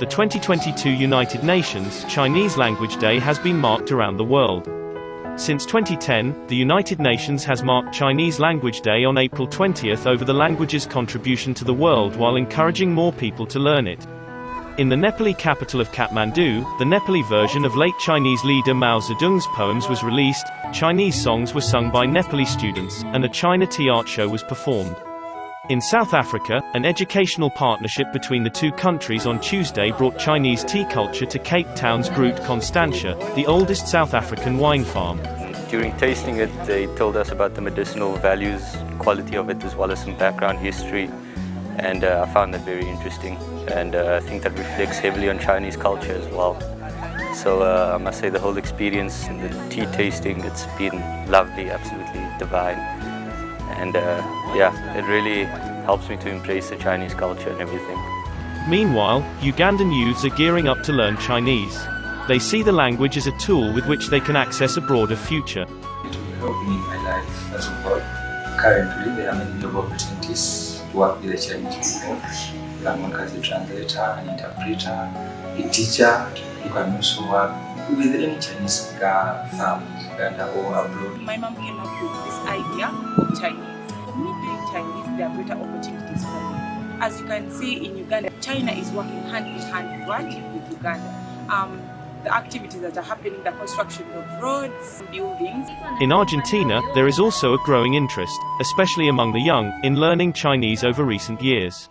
the 2022 United Nations Chinese Language Day has been marked around the world. Since 2010, the United Nations has marked Chinese Language Day on April 20th over the language's contribution to the world while encouraging more people to learn it. In the Nepali capital of Kathmandu, the Nepali version of late Chinese leader Mao Zedong's poems was released, Chinese songs were sung by Nepali students, and a China tea art show was performed. In South Africa, an educational partnership between the two countries on Tuesday brought Chinese tea culture to Cape Town's Groot Constantia, the oldest South African wine farm. During tasting it, they told us about the medicinal values, quality of it, as well as some background history, and I found that very interesting, and I think that reflects heavily on Chinese culture as well. So I must say the whole experience, the tea tasting, it's been lovely, absolutely divine. And it really helps me to embrace the Chinese culture and everything. Meanwhile, Ugandan youths are gearing up to learn Chinese. They see the language as a tool with which they can access a broader future. It will help me in my life as well. Currently, there are many job opportunities to work with the Chinese people. You can work as a translator, an interpreter, a teacher. You can also work with any Chinese speaker from Uganda or abroad. My mom came up with this idea of Chinese. For me doing Chinese, there are greater opportunities for me. As you can see in Uganda, China is working hand in hand with Uganda. The activities that are happening, the construction of roads, buildings. In Argentina, there is also a growing interest, especially among the young, in learning Chinese over recent years.